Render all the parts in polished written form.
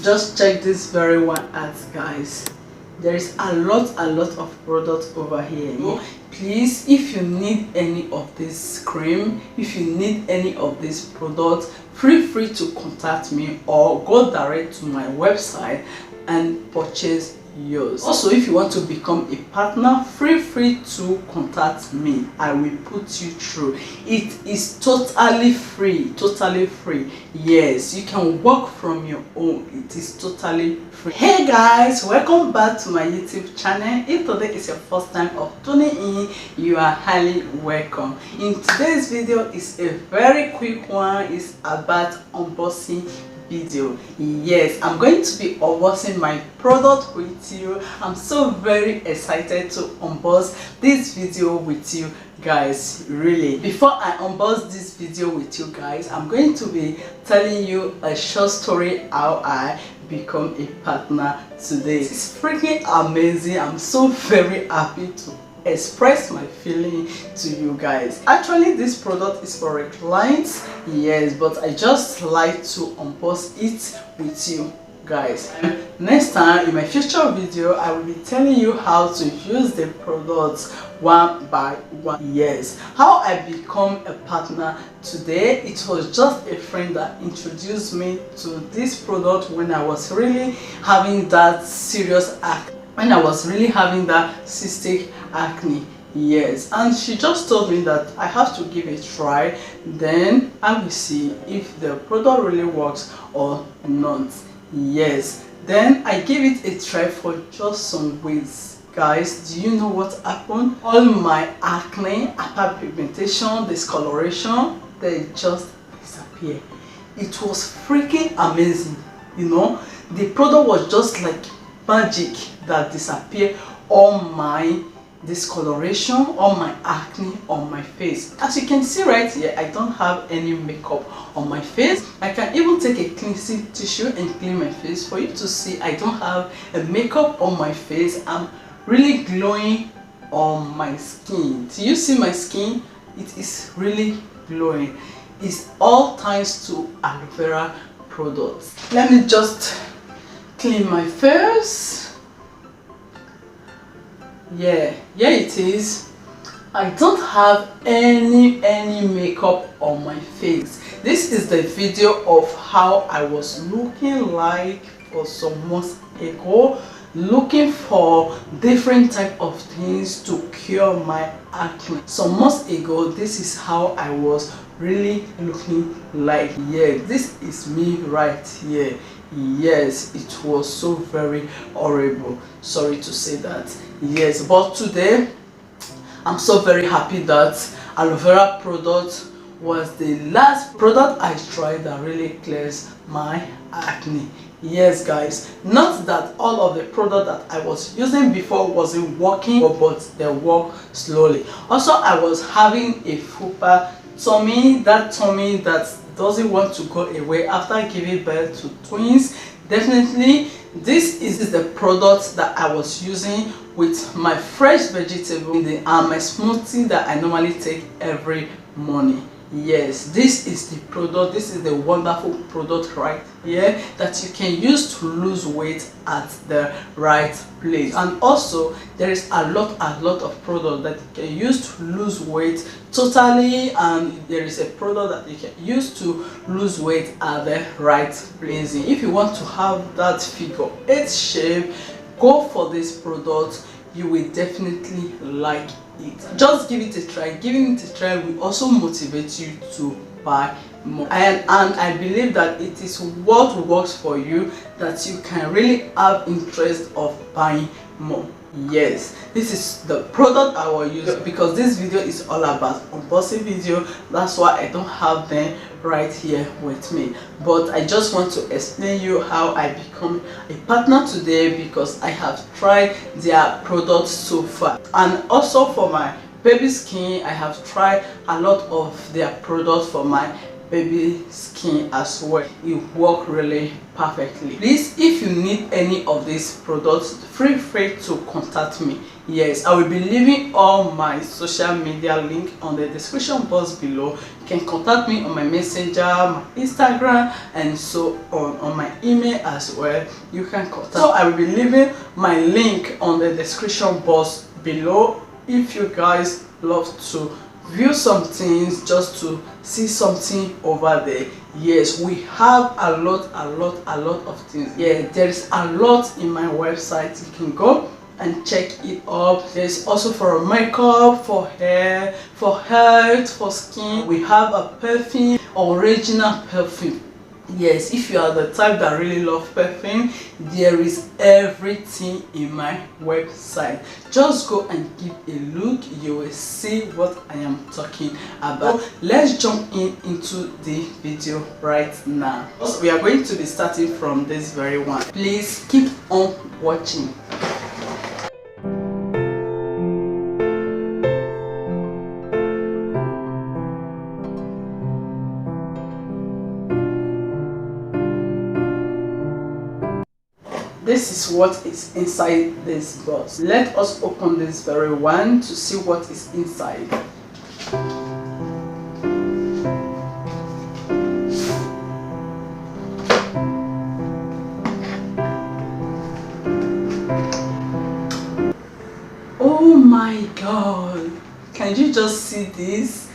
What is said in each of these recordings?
just check this very one out, guys. There is a lot of products over here. Please, if you need any of this cream, if you need any of these products, feel free to contact me or go direct to my website and purchase yours. Also, if you want to become a partner, feel free to contact me. I will put you through. It is totally free, yes, you can work from your own. It is totally free. Hey guys, welcome back to my YouTube channel. If today is your first time of tuning in, you are highly welcome. In today's video is a very quick one. It's about unboxing video. Yes, I'm going to be unboxing my product with you. I'm so very excited to unbox this video with you guys. Really, before I unbox this video with you guys, I'm going to be telling you a short story how I become a partner today. It's freaking amazing. I'm so very happy to express my feeling to you guys. Actually, this product is for a client, yes, but I just like to unbox it with you guys. Next time in my future video, I will be telling you how to use the products one by one. Yes, how I become a partner today. It was just a friend that introduced me to this product when I was really having that serious acne, when I was really having that cystic acne. Yes, and she just told me that I have to give it a try, then I will see if the product really works or not. Yes, then I gave it a try for just some weeks. Guys, do you know what happened? All my acne, hyperpigmentation, discoloration, they just disappeared. It was freaking amazing. You know, the product was just like magic that disappeared all my discoloration, all my acne on my face. As you can see right here, I don't have any makeup on my face. I can even take a cleansing tissue and clean my face for you to see I don't have a makeup on my face. I'm really glowing on my skin. Do you see my skin? It is really glowing. It's all thanks to aloe vera products. Let me just clean my face. Yeah, it is. I don't have any makeup on my face. This is the video of how I was looking like for some months ago, looking for different type of things to cure my acne. Some months ago, this is how I was really looking like. Yeah, this is me right here. Yes, it was so very horrible, sorry to say that. Yes, but today I'm so very happy that aloe vera product was the last product I tried that really clears my acne. Yes guys, not that all of the product that I was using before wasn't working, but they work slowly. Also, I was having a fupa tummy, that doesn't want to go away after giving birth to twins. Definitely, this is the product that I was using with my fresh vegetable and my smoothie that I normally take every morning. Yes, this is the product. This is the wonderful product right here that you can use to lose weight at the right place. And also, there is a lot of product that you can use to lose weight totally, and there is a product that you can use to lose weight at the right place. If you want to have that figure 8 shape, go for this product. You will definitely like it. Just give it a try. Giving it a try will also motivate you to buy more, and I believe that it is what works for you, that you can really have interest of buying more. Yes, this is the product I will use, because this video is all about unboxing video. That's why I don't have them right here with me, but I just want to explain you how I become a partner today, because I have tried their products so far. And also for my baby skin, I have tried a lot of their products for my baby skin as well. It works really perfectly. Please, if you need any of these products, feel free to contact me. Yes, I will be leaving all my social media link on the description box below. You can contact me on my messenger, my Instagram, and so on my email as well. You can contact. So I will be leaving my link on the description box below if you guys love to view some things, just to see something over there. Yes, we have a lot of things. Yeah, there is a lot in my website. You can go and check it up. There's also for makeup, for hair, for health, for skin. We have a perfume, original perfume. Yes, if you are the type that really love perfume, there is everything in my website. Just go and give a look. You will see what I am talking about. Let's jump into the video right now. Also, we are going to be starting from this very one. Please keep on watching. This is what is inside this box. Let us open this very one to see what is inside. Oh my god, can you just see this?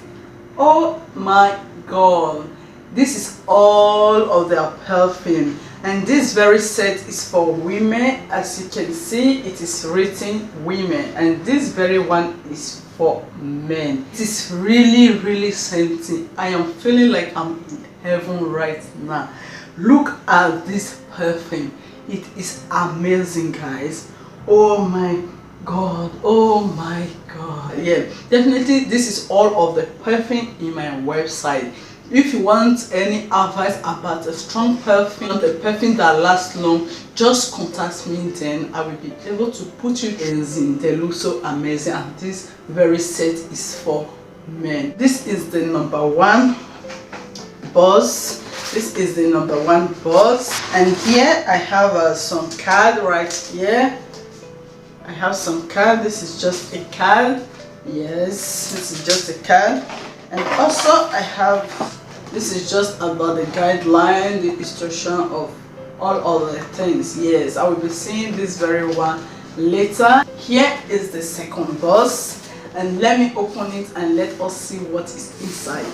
Oh my god, this is all of their perfume. And this very set is for women. As you can see, it is written women, and this very one is for men. It is really something. I am feeling like I'm in heaven right now. Look at this perfume. It is amazing, guys. Oh my god, oh my god. Yeah, definitely this is all of the perfume in my website. If you want any advice about a strong perfume, a perfume that lasts long, just contact me, then I will be able to put you in. They look so amazing, and this very set is for men. This is the number one box. This is the number one box, and here I have some card right here. I have some card. This is just a card. Yes, this is just a card. And also I have, this is just about the guideline, the instruction of all other things. Yes, I will be seeing this very one later. Here is the second box, and let me open it and let us see what is inside.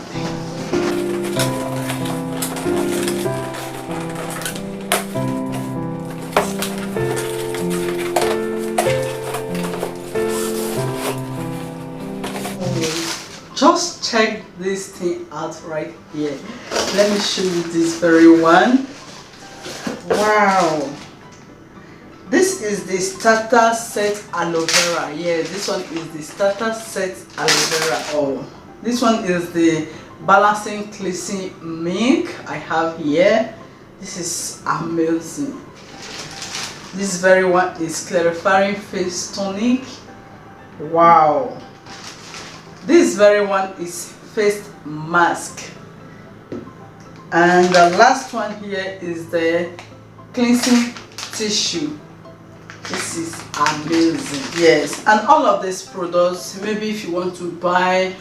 Just check this thing out right here. Let me show you this very one. Wow, this is the starter set aloe vera. Yeah, this one is the starter set aloe vera. Oh, this one is the balancing cleansing milk I have here. This is amazing. This very one is clarifying face tonic. Wow, this very one is face mask, and the last one here is the cleansing tissue. This is amazing. Yes, and all of these products, maybe if you want to buy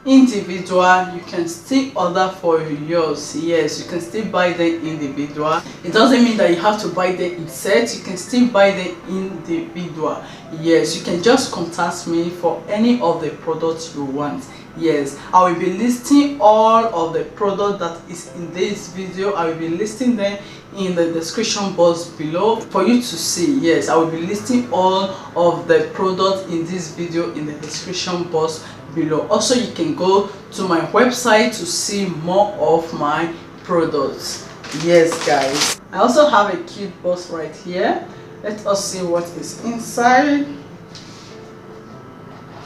individual, you can still order for yours. Yes, you can still buy them individual. It doesn't mean that you have to buy them in set. You can still buy them individual. Yes, you can just contact me for any of the products you want. Yes, I will be listing all of the product that is in this video. I will be listing them in the description box below for you to see. Yes, I will be listing all of the products in this video in the description box below. Also, you can go to my website to see more of my products. Yes, guys, I also have a cute box right here. Let us see what is inside.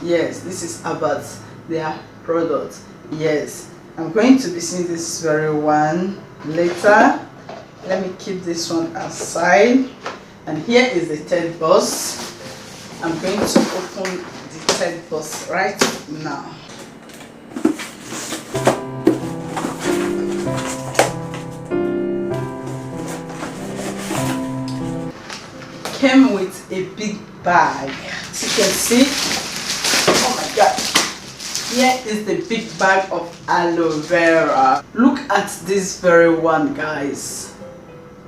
Yes, this is about their product. Yes, I'm going to be seeing this very one later. Let me keep this one aside. And here is the third box. I'm going to open the third box right now. Came with a big bag. As you can see, oh my god, here is the big bag of aloe vera. Look at this very one, guys.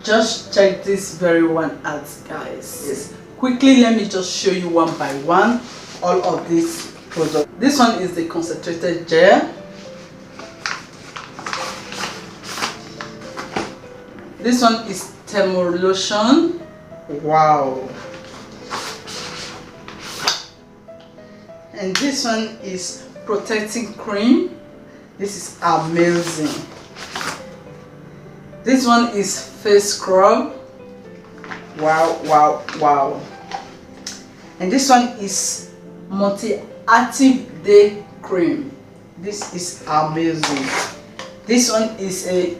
Just check this very one out, guys. Yes. Quickly, let me just show you one by one all of these products. This one is the concentrated gel. This one is thermal lotion. Wow. And this one is protecting cream. This is amazing. This one is face scrub. Wow, wow, wow. And this one is multi-active day cream. This is amazing. This one is a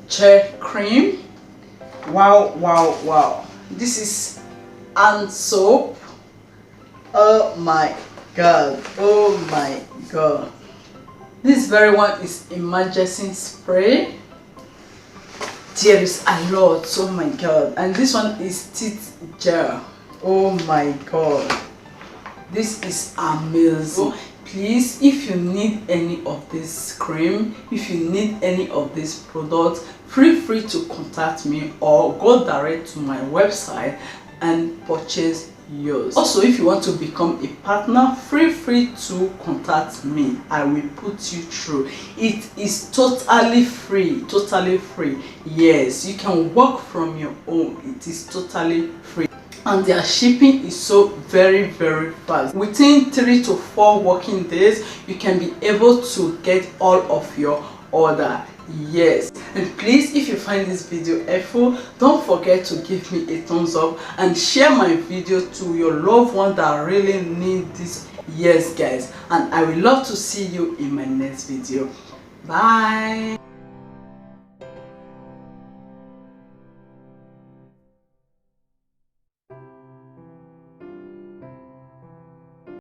chair cream. Wow, wow, wow. This is hand soap. Oh my god, oh my god. This very one is emergency spray. There is a lot, oh my god. And this one is teeth gel. Oh my god, this is amazing. Please, if you need any of this cream, if you need any of this product, feel free to contact me or go direct to my website and purchase yours. Also, if you want to become a partner, feel free to contact me. I will put you through. It is totally free, totally free. Yes, you can work from your own. It is totally free. And their shipping is so very fast. Within 3 to 4 working days, you can be able to get all of your order. Yes, and please, if you find this video helpful, don't forget to give me a thumbs up and share my video to your loved one that really need this. Yes guys, and I will love to see you in my next video. Bye.